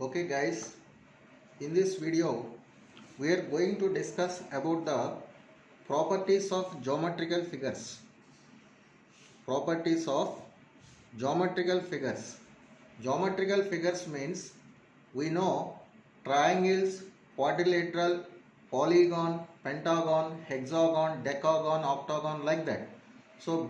Okay guys, in this video we are going to discuss about the properties of geometrical figures. Properties of geometrical figures. Geometrical figures means we know triangles, quadrilateral, polygon, pentagon, hexagon, decagon, octagon, like that. So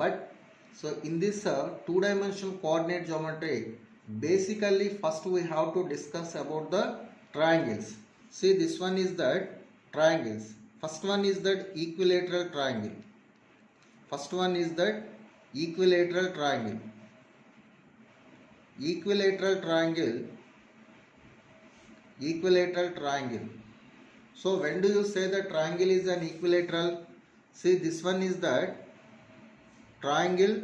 in this two-dimensional coordinate geometry, basically first we have to discuss about the triangles. See, this one is that triangles. First one is that equilateral triangle. First one is that equilateral triangle. Equilateral triangle. Equilateral triangle. So when do you say the triangle is an equilateral? See, this one is that triangle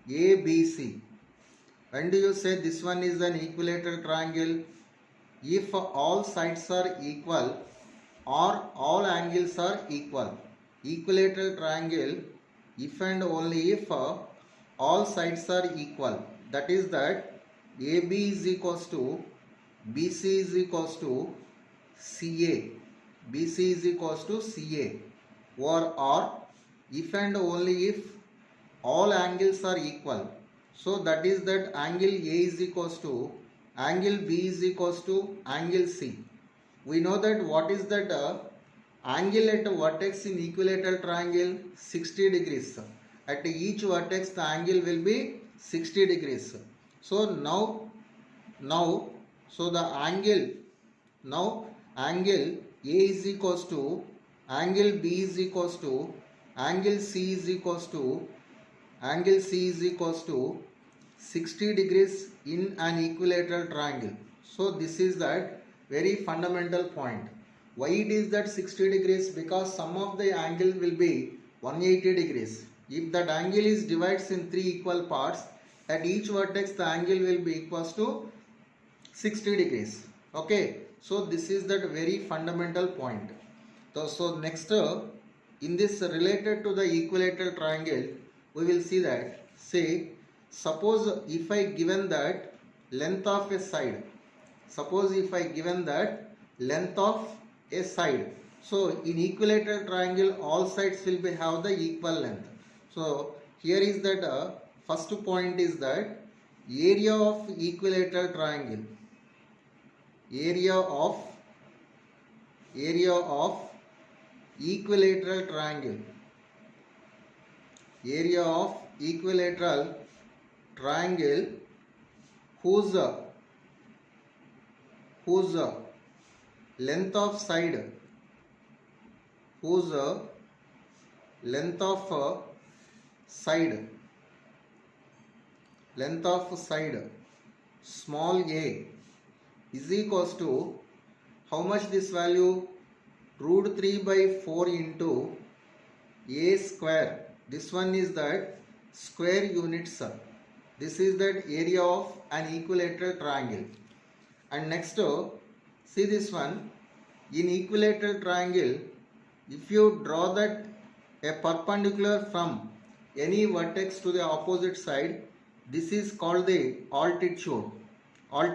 ABC. When do you say this one is an equilateral triangle? If all sides are equal or all angles are equal. Equilateral triangle if and only if all sides are equal. That is that AB is equals to BC is equals to CA. BC is equals to CA. Or if and only if all angles are equal. So that is that angle A is equals to angle B is equals to angle C. We know that what is that angle at a vertex in equilateral triangle? 60 degrees. At each vertex the angle will be 60 degrees. So so the angle A is equals to angle B is equals to angle C is equals to 60 degrees in an equilateral triangle. So this is that very fundamental point. Why it is that 60 degrees? Because sum of the angle will be 180 degrees. If that angle is divided in three equal parts, at each vertex the angle will be equals to 60 degrees. Okay, so this is that very fundamental point. So next in this related to the equilateral triangle, we will see that, say, suppose if I given that length of a side, suppose if I given that length of a side, so in equilateral triangle all sides will be have the equal length. So here is that first point is that area of equilateral triangle, area of equilateral triangle, area of equilateral triangle whose length of side, length of side small a is equals to how much this value? Root 3 by 4 into a square. This one is that square units. This is that area of an equilateral triangle. And next see this one, in equilateral triangle, if you draw that a perpendicular from any vertex to the opposite side, this is called the altitude or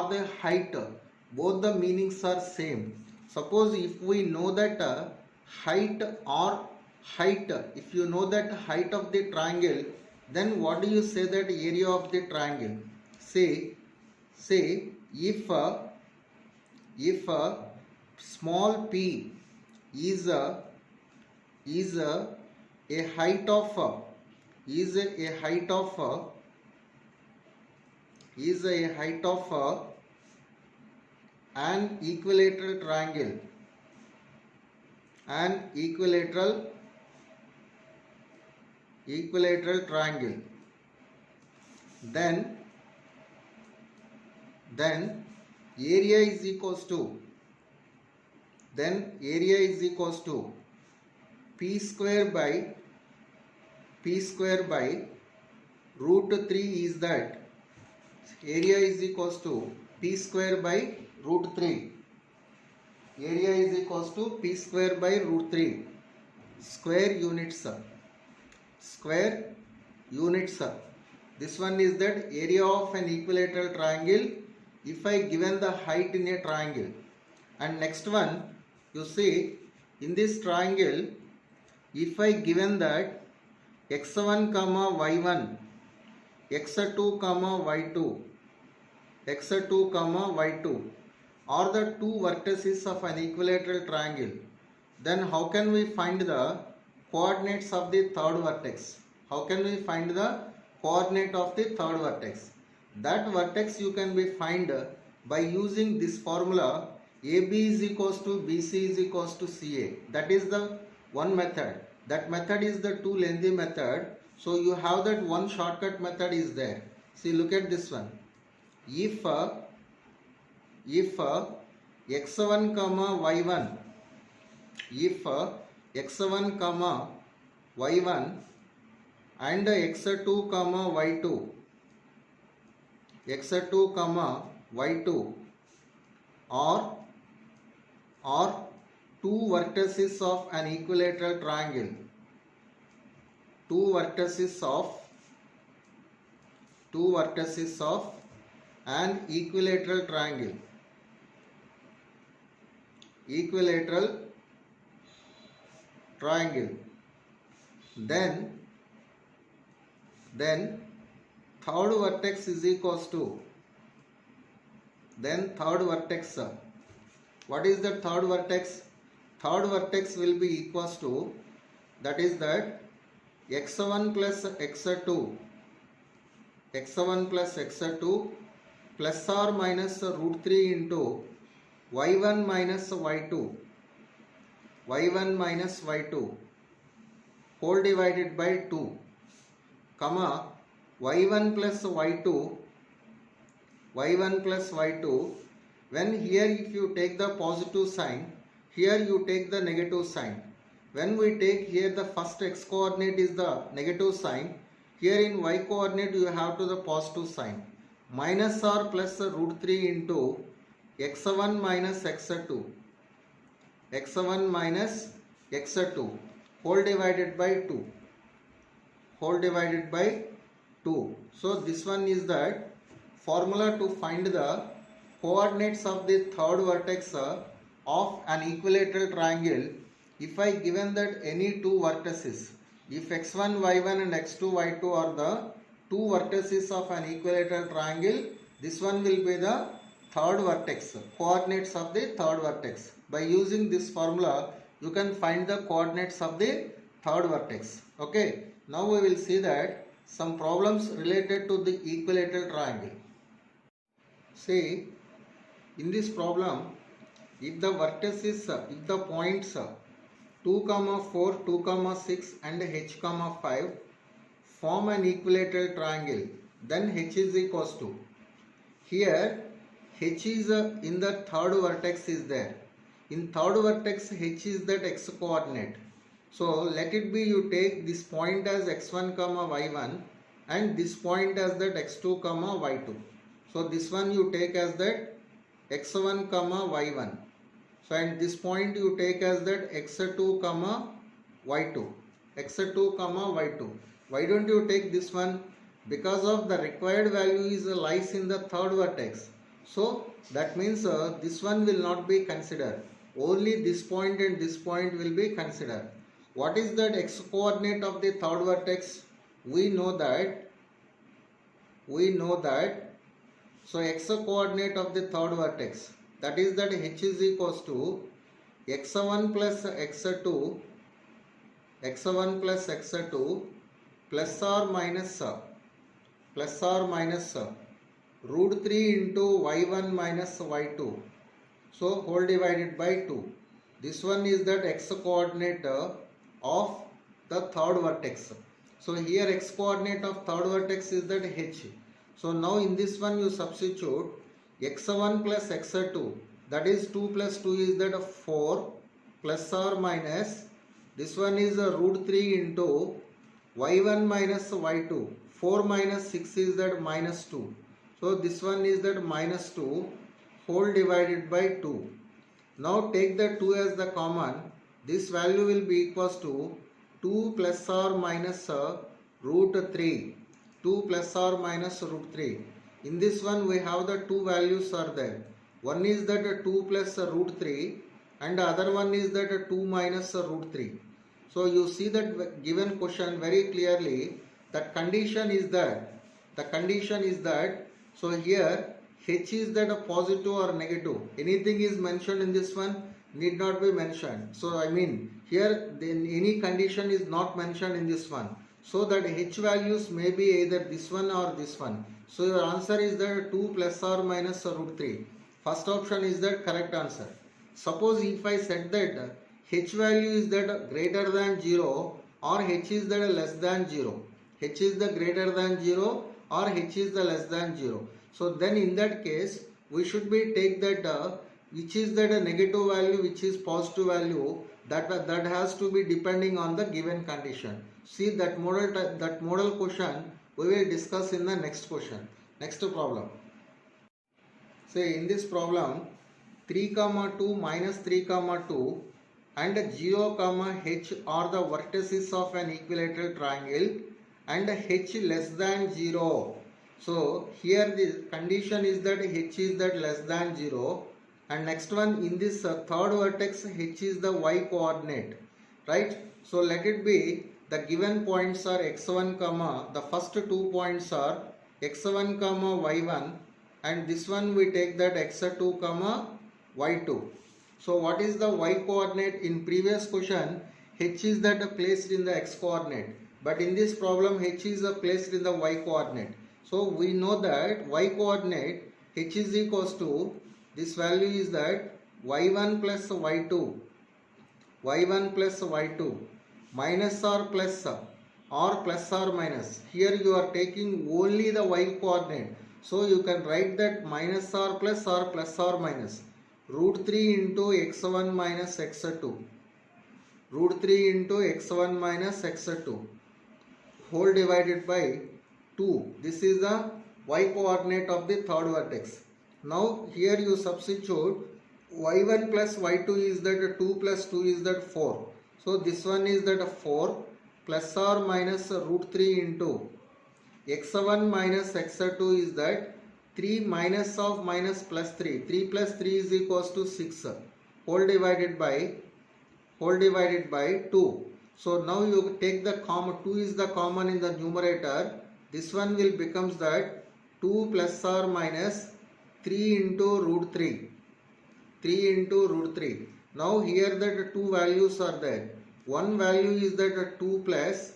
the height. Both the meanings are same. Suppose if we know that if you know that height of the triangle, then what do you say that area of the triangle? Say if small p is a height of an equilateral triangle, then area is equals to p square by root 3 is that area is equals to p square by root 3. Area is equals to p square by root 3. Square units. This one is that area of an equilateral triangle if I given the height in a triangle. And next one, you see, in this triangle, if I given that x1 comma y1, x2 comma y2, x2 comma y2 are the two vertices of an equilateral triangle, then how can we find the coordinates of the third vertex? How can we find the coordinate of the third vertex? That vertex you can be find by using this formula AB is equals to BC is equals to CA. That is the one method. That method is the too lengthy method. So you have that one shortcut method is there. See, look at this one. If x1 comma y1, if x1 comma y1 and x2 comma y2, x2 comma y2 are two vertices of an equilateral triangle, two vertices of an equilateral triangle, then third vertex is equals to, then third vertex, what is the third vertex? Third vertex will be equals to, that is that x1 plus x2, x1 plus x2 plus or minus root 3 into y1 minus y2, y1 minus y2 whole divided by 2, comma y1 plus y2, y1 plus y2, when here if you take the positive sign, here you take the negative sign. When we take here the first x coordinate is the negative sign, here in y coordinate you have to the positive sign. Minus or plus root 3 into x1 minus x2, x1 minus x2 whole divided by 2, whole divided by 2. So this one is that formula to find the coordinates of the third vertex of an equilateral triangle if I given that any two vertices. If x1 y1 and x2 y2 are the two vertices of an equilateral triangle, this one will be the third vertex, coordinates of the third vertex. By using this formula, you can find the coordinates of the third vertex. Okay, now we will see that some problems related to the equilateral triangle. See, in this problem, if the vertices, if the points 2, 4, 2, 6 and h, 5 form an equilateral triangle, then h is equals to, here h is in the third vertex is there. In third vertex h is that x coordinate. So let it be you take this point as x1, y1 and this point as that x2, y2. So this one you take as that x1, y1. So and this point you take as that x2, y2. x2, y2. Why don't you take this one? Because of the required value is lies in the third vertex. So that means this one will not be considered. Only this point and this point will be considered. What is that x coordinate of the third vertex? We know that. So x coordinate of the third vertex, that is that h is equals to x1 plus x2, x1 plus x2 plus or minus root 3 into y1 minus y2. So whole divided by 2. This one is that x coordinate of the third vertex. So here x coordinate of third vertex is that h. So now in this one you substitute x1 plus x2, that is 2 plus 2 is that 4 plus or minus, this one is root 3 into y1 minus y2, 4 minus 6 is that minus 2. So this one is that minus 2 whole divided by 2. Now take the 2 as the common, this value will be equals to 2 plus or minus root 3. 2 plus or minus root 3. In this one we have the two values are there. One is that 2 plus root 3 and the other one is that 2 minus root 3. So you see that given question very clearly, that condition is that, so here h is that a positive or negative. Anything is mentioned in this one, need not be mentioned. So I mean here then any condition is not mentioned in this one. So that h values may be either this one or this one. So your answer is that 2 plus or minus root 3. First option is the correct answer. Suppose if I said that h value is that greater than 0 or h is that less than 0. H is the greater than 0 or h is the less than 0. So then in that case we should be take that which is that a negative value, which is positive value, that has to be depending on the given condition. See that model question we will discuss in the next question. Next problem. Say in this problem 3 comma 2 minus 3 comma 2 and 0 comma h are the vertices of an equilateral triangle and h less than 0. So here the condition is that h is that less than 0, and next one in this third vertex h is the y coordinate, right? So let it be the given points are x1 comma, the first 2 points are x1 comma y1, and this one we take that x2 comma y2. So what is the y coordinate? In previous question h is that placed in the x coordinate, but in this problem h is placed in the y coordinate. So we know that y coordinate h is equals to, this value is that y1 plus y2 minus or plus or minus. Here you are taking only the y coordinate, so you can write that minus or plus or minus root 3 into x1 minus x2, root 3 into x1 minus x2 whole divided by 2. This is the y coordinate of the third vertex. Now here you substitute y1 plus y2 is that 2 plus 2 is that 4. So this one is that 4 plus or minus root 3 into x1 minus x2 is that 3 minus of minus plus 3. 3 plus 3 is equals to 6 whole divided by 2. So now you take the common, 2 is the common in the numerator. This one will becomes that 2 plus or minus 3 into root 3. 3 into root 3. Now here that two values are there. One value is that 2 plus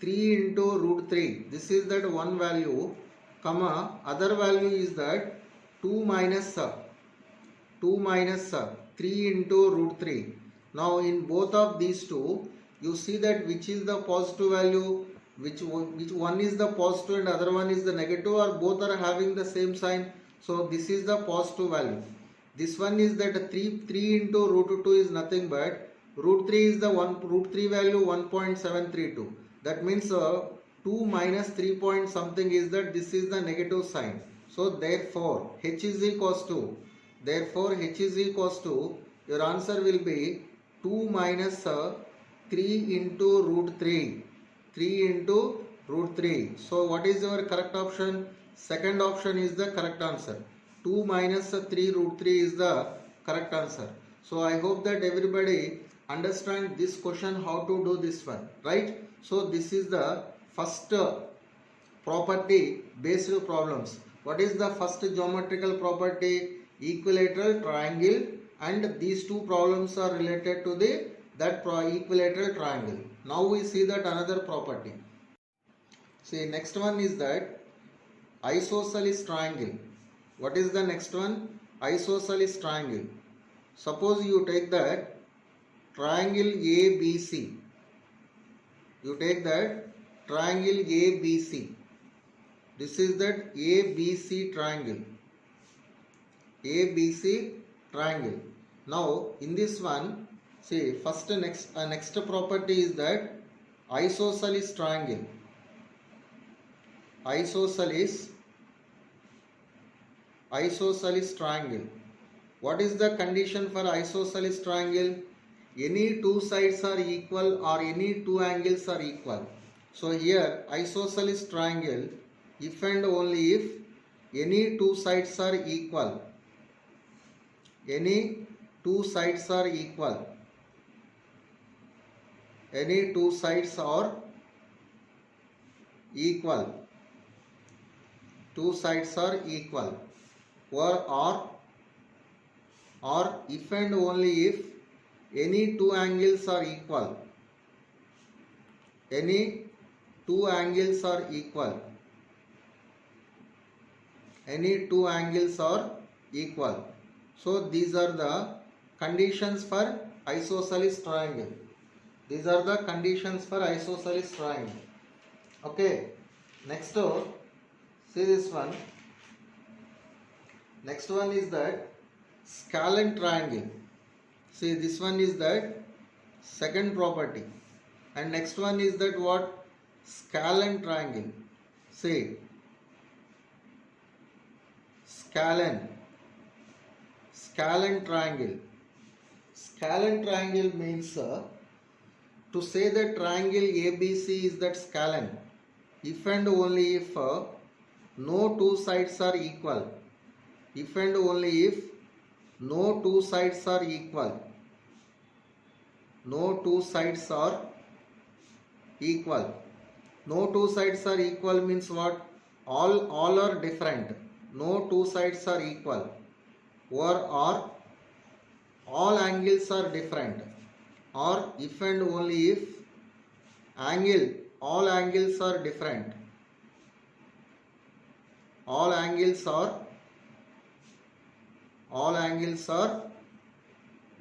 3 into root 3. This is that one value, comma, other value is that 2 minus 3 into root 3. Now in both of these two, you see that which is the positive value, which one is the positive and other one is the negative, or both are having the same sign. So this is the positive value. This one is that 3 into root 2 is nothing but root 3 is the root 3 value 1.732. That means 2 minus 3 point something is that this is the negative sign. So therefore h is equals to, your answer will be 2 minus 3 into root 3. 3 into root 3. So what is your correct option? Second option is the correct answer. 2 minus 3 root 3 is the correct answer. So I hope that everybody understand this question, how to do this one, right? So this is the first property based problems. What is the first geometrical property? Equilateral triangle, and these two problems are related to that equilateral triangle. Now we see that another property. See, next one is that isosceles triangle. What is the next one? Isosceles triangle. Suppose you take that triangle ABC. You take that triangle ABC. This is that ABC triangle. ABC triangle. Now in this one, see, first next property is that isosceles triangle. Isosceles triangle. What is the condition for isosceles triangle? Any two sides are equal or any two angles are equal. So here isosceles triangle, if and only if any two sides are equal. Any two sides are equal. Any two sides are equal. Two sides are equal. Or if and only if any two angles are equal. Any two angles are equal. Any two angles are equal. So these are the conditions for isosceles triangle. These are the conditions for isosceles triangle. Okay. Next, see this one. Next one is that scalene triangle. See, this one is that second property. And next one is that what? Scalene triangle. See, scalene triangle. Scalene triangle means to say that triangle ABC is that scalene if and only if no two sides are equal. If and only if no two sides are equal. No two sides are equal. No two sides are equal means what? All are different. No two sides are equal. Or all angles are different. Or if and only if all angles are different. All angles are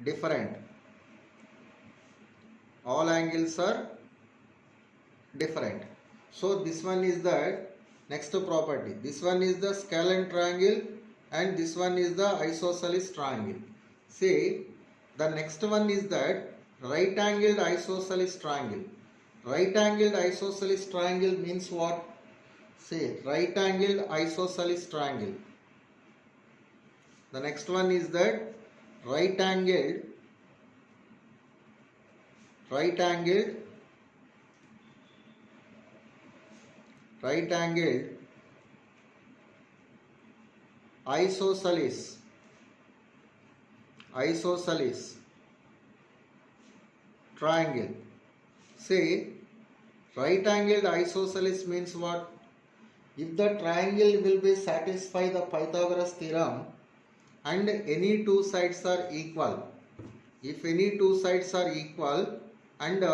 different. All angles are different. So this one is the next property. This one is the scalene triangle and this one is the isosceles triangle. See, the next one is that right angled isosceles triangle. Right angled isosceles triangle means what? See, right angled isosceles triangle. The next one is that right angled isosceles triangle. Say, right angled isosceles means what? If the triangle will be satisfy the Pythagoras theorem and any two sides are equal. If any two sides are equal and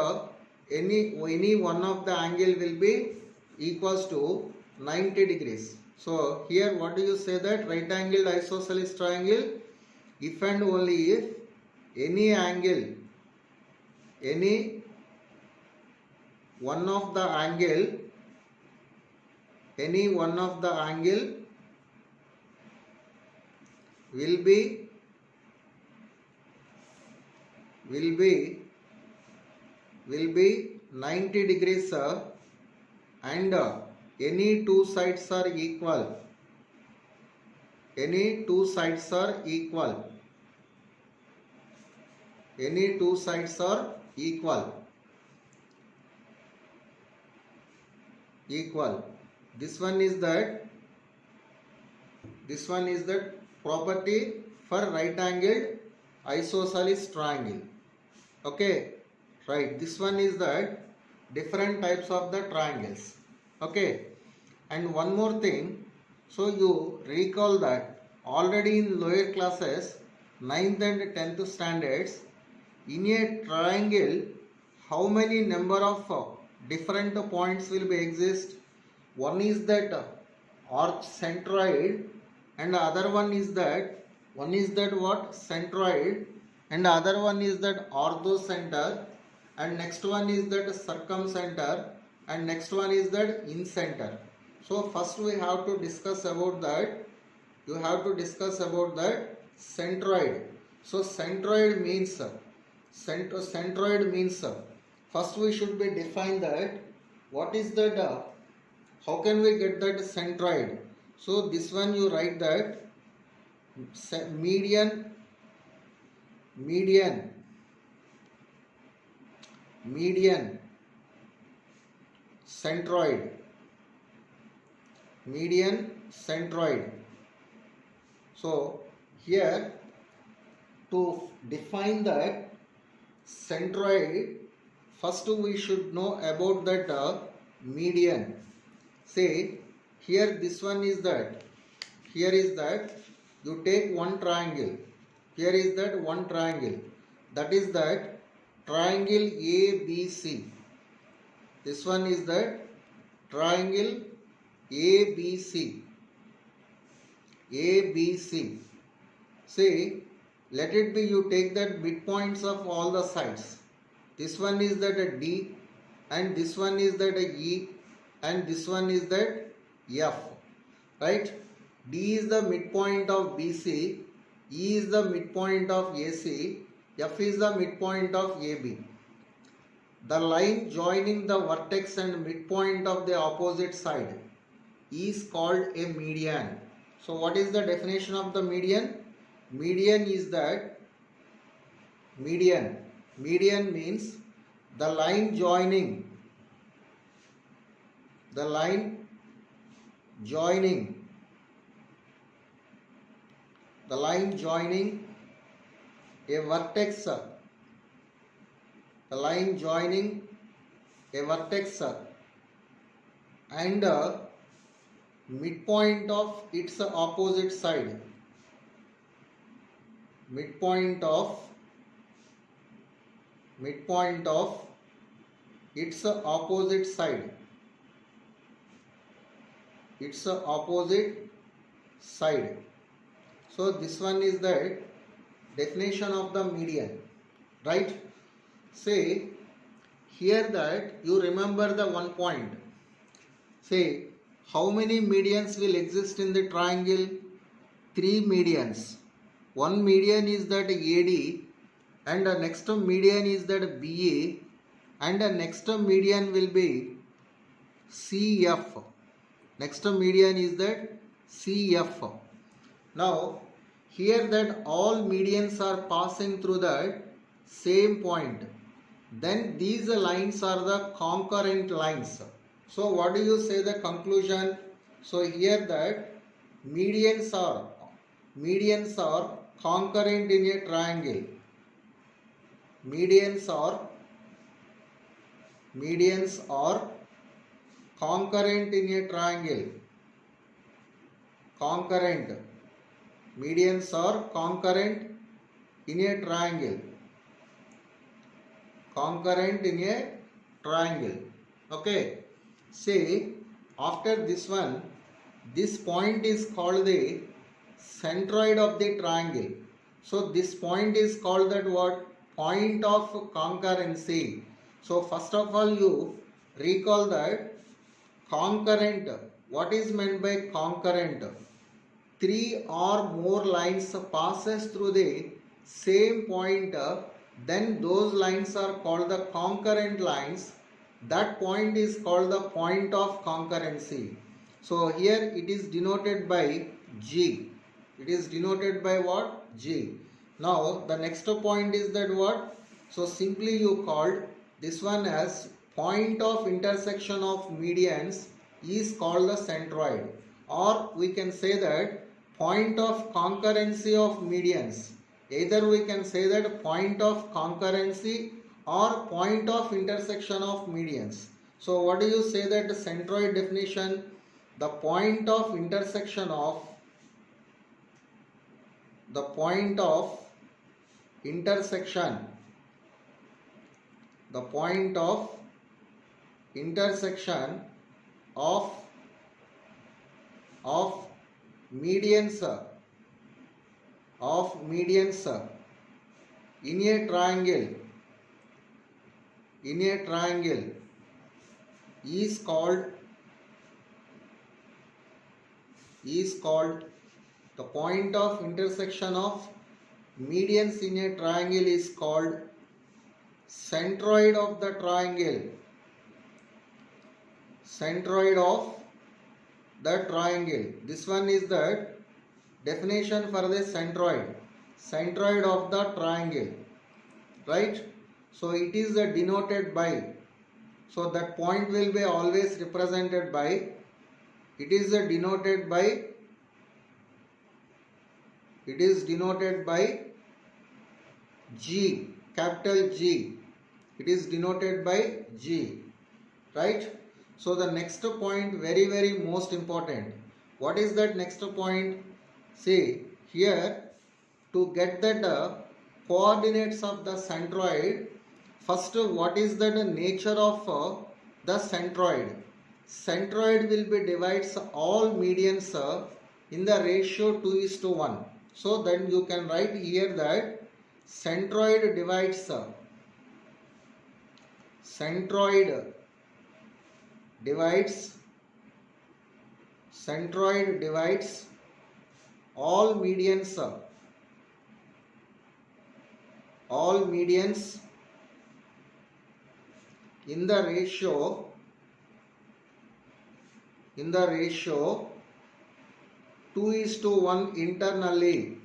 any one of the angle will be equals to 90 degrees. So here what do you say that right angled isosceles triangle if and only if any angle, any one of the angle will be 90 degrees and any two sides are equal. Any two sides are equal. Any two sides are equal. This one is that property for right angled isosceles triangle. Okay, right. This one is that different types of the triangles. Okay, and one more thing. So you recall that already in lower classes, 9th and 10th standards, in a triangle, how many number of different points will be exist? One is that arc centroid, and the other one is that what? Centroid, and the other one is that orthocenter, and next one is that circumcenter, and next one is that incenter. So first we have to discuss about that. You have to discuss about that centroid. So centroid means first we should be define that what is that how can we get that centroid. So this one you write that median centroid. median, centroid. So here to define that centroid, first we should know about that median. Say here this one is that, here is that, you take one triangle, here is that one triangle, that is that triangle ABC. This one is that triangle ABC. ABC. Say, let it be you take that midpoints of all the sides. This one is that a D, and this one is that a E, and this one is that F. Right? D is the midpoint of BC, E is the midpoint of AC, F is the midpoint of AB. The line joining the vertex and midpoint of the opposite side is called a median. So what is the definition of the median? Median is that, median means the line joining a vertex, and midpoint of its opposite side, midpoint of its opposite side, So this one is the definition of the median, right? Say here that you remember the one point. Say how many medians will exist in the triangle? 3 medians. One median is that AD, and the next median is that BA, and the next median will be CF. Next median is that CF. Now here that all medians are passing through that same point, then these lines are the concurrent lines. So what do you say the conclusion? So here that medians are concurrent in a triangle. Medians are concurrent in a triangle. Medians are concurrent in a triangle. Okay. Say after this one, this point is called the centroid of the triangle. So this point is called that what? Point of concurrency. So first of all you recall that concurrent. What is meant by concurrent? 3 or more lines passes through the same point, then those lines are called the concurrent lines. That point is called the point of concurrency. So here it is denoted by G. It is denoted by what? G. Now the next point is that what? So simply you called this one as point of intersection of medians is called the centroid, or we can say that point of concurrency of medians. Either we can say that point of concurrency or point of intersection of medians. So what do you say that the centroid definition? The point of intersection of of medians in a triangle is called the point of intersection of medians in a triangle is called centroid of the triangle. This one is the definition for the centroid of the triangle, right? So it is denoted by, so that point will be always represented by it is denoted by G, capital G. It is denoted by G, right? So the next point, very most important. What is that next point? See here, to get that coordinates of the centroid, first what is the nature of the centroid? Centroid will be divides all medians in the ratio 2:1. So then you can write here that centroid divides all medians in the ratio 2:1 internally.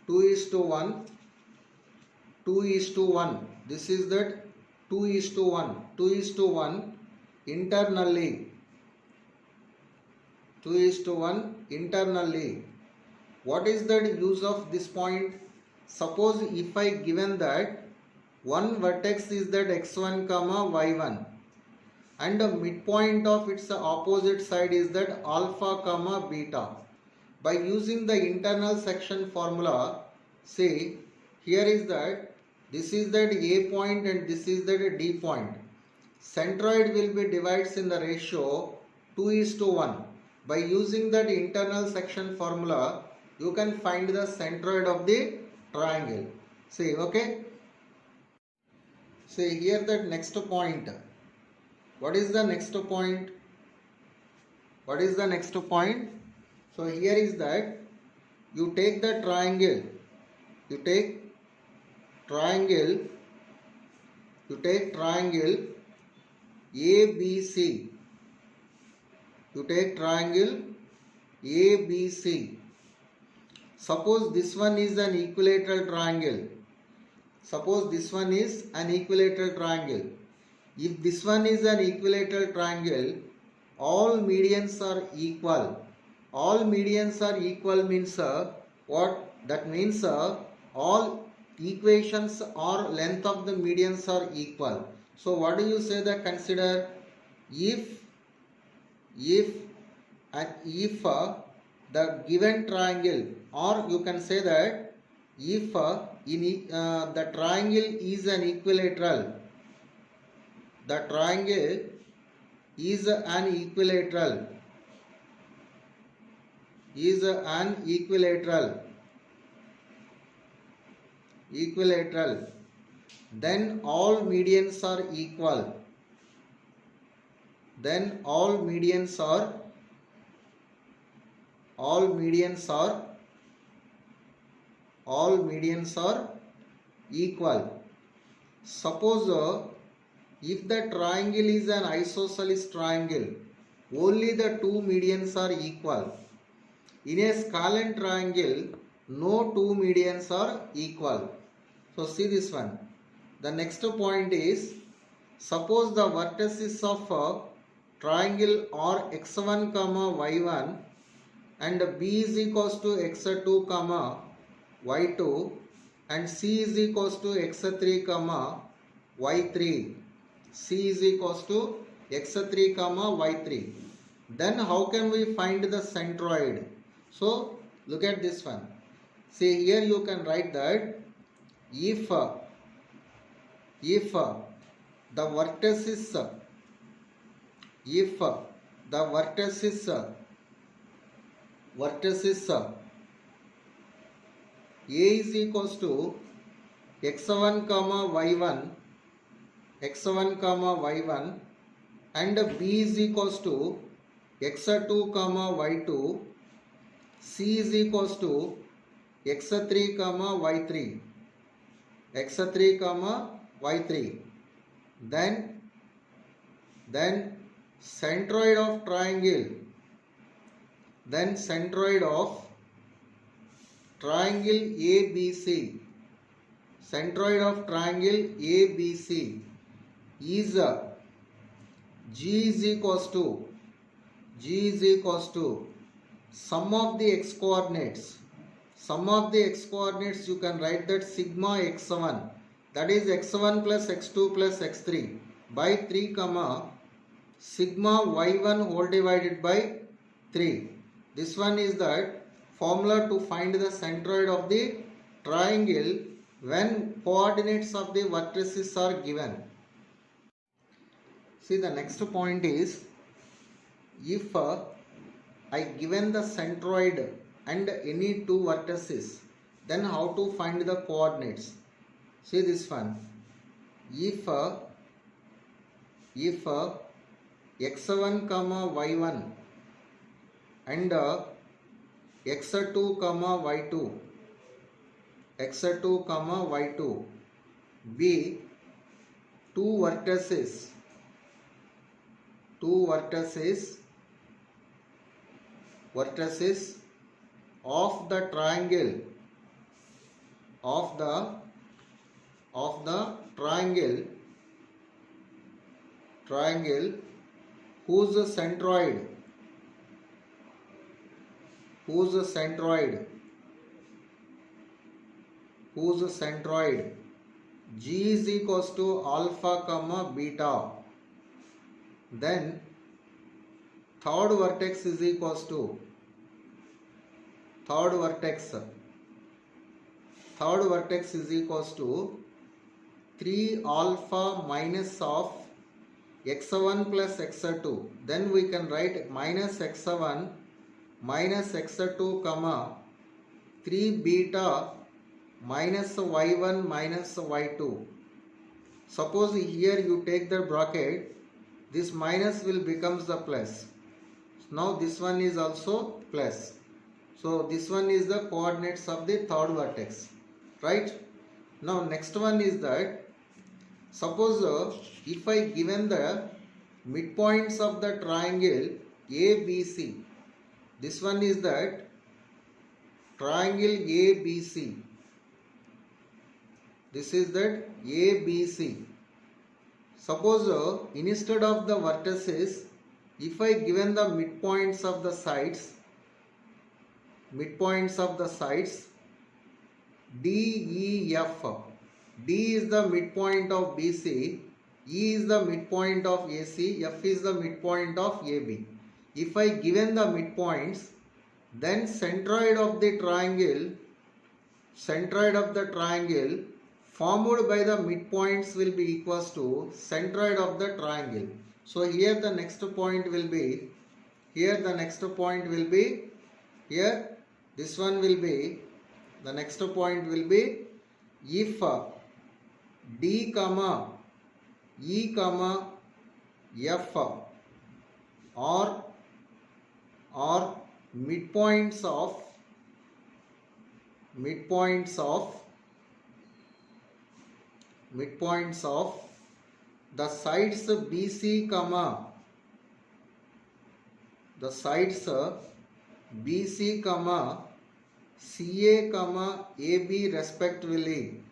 2:1. This is that 2:1. 2:1 internally. 2:1 internally. What is the use of this point? Suppose if I given that one vertex is that x1 comma y1 and the midpoint of its opposite side is that alpha comma beta. By using the internal section formula, say here is that this is that A point and this is that D point. Centroid will be divided in the ratio 2:1. By using that internal section formula, you can find the centroid of the triangle. See, okay? See here that next point. What is the next point? What is the next point? So here is that you take the triangle. You take triangle ABC. You take triangle ABC. Suppose this one is an equilateral triangle. Suppose this one is an equilateral triangle. If this one is an equilateral triangle, all medians are equal. All medians are equal means what? That means all equations or length of the medians are equal. So what do you say that consider if the given triangle, or you can say that if the triangle is an equilateral, the triangle is an equilateral, then all medians are equal. Then all medians are equal. Suppose if the triangle is an isosceles triangle, only the two medians are equal. In a scalene triangle, no two medians are equal. So see this one. The next point is, suppose the vertices of a triangle are x1 comma y1 and b is equals to x2 comma y2 and c is equals to x3 comma y3. C is equals to x3 comma y3. Then how can we find the centroid? So look at this one. See here you can write that if the vertices A is equals to x1 comma y1 and b is equals to x2 comma y2, c is equals to x3 comma y3, then centroid of triangle ABC, centroid of triangle ABC is G is equals to G is equals to sum of the x coordinates. Sum of the x coordinates, you can write that sigma x1, that is x1 plus x2 plus x3 by 3 comma sigma y1 whole divided by 3. This one is that formula to find the centroid of the triangle when coordinates of the vertices are given. See, the next point is, if I given the centroid and any two vertices, then how to find the coordinates? See this one. If x1 comma y1 and x2 comma y2 be two vertices of the triangle whose centroid G is equals to alpha comma beta, then third vertex is equals to third vertex is equals to 3 alpha minus of x1 plus x2. Then we can write minus x1 minus x2 comma 3 beta minus y1 minus y2. Suppose here you take the bracket, this minus will becomes the plus. Now this one is also plus. So this one is the coordinates of the third vertex, right? Now next one is that, suppose if I given the midpoints of the triangle ABC, this one is that triangle ABC, this is that ABC. Suppose instead of the vertices, if I given the midpoints of the sides D, E, F. D is the midpoint of BC, E is the midpoint of AC, F is the midpoint of AB. If I given the midpoints, then centroid of the triangle formed by the midpoints will be equals to centroid of the triangle. So here the next point will be, this one will be, the next point will be, if D comma E comma F or midpoints of the sides BC comma CA comma AB respectively,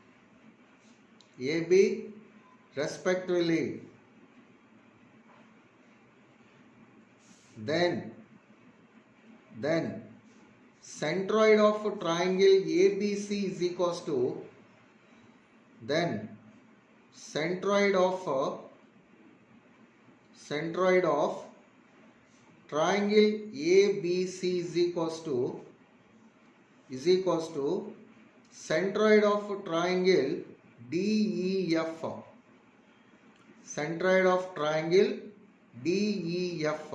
then centroid of triangle ABC is equals to, then centroid of triangle ABC is equals to centroid of triangle DEF.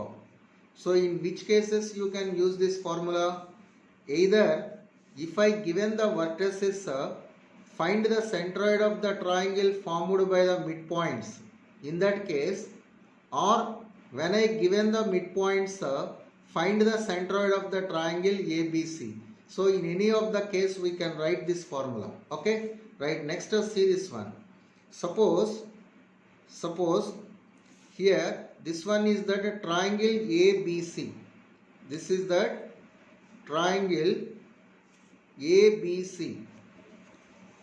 So in which cases you can use this formula? Either if I given the vertices, find the centroid of the triangle formed by the midpoints, in that case, or when I given the midpoints, find the centroid of the triangle ABC. So in any of the case we can write this formula. Okay, right. Next see this one. Suppose here this one is that a triangle ABC. This is that triangle ABC.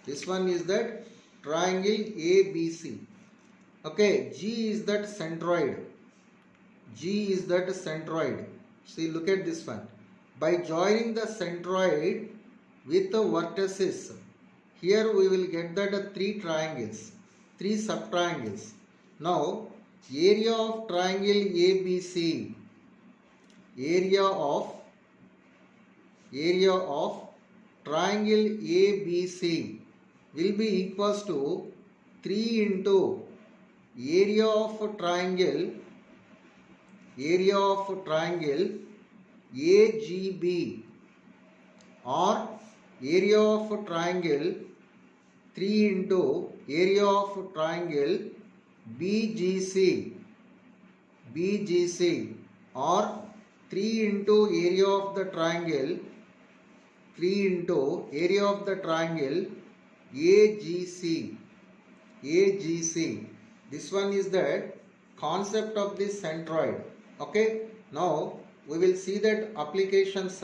This one is that triangle ABC. Okay, G is that centroid. G is that centroid. See, look at this one. By joining the centroid with the vertices, here we will get that 3 triangles, 3 subtriangles. Now, area of triangle ABC, area of triangle ABC will be equals to 3 into area of triangle AGB, or area of triangle 3 into area of triangle BGC, or 3 into area of the triangle AGC. This one is the concept of this centroid. Okay, now we will see that applications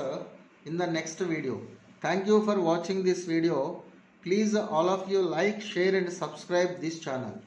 in the next video. Thank you for watching this video. Please all of you like, share and subscribe this channel.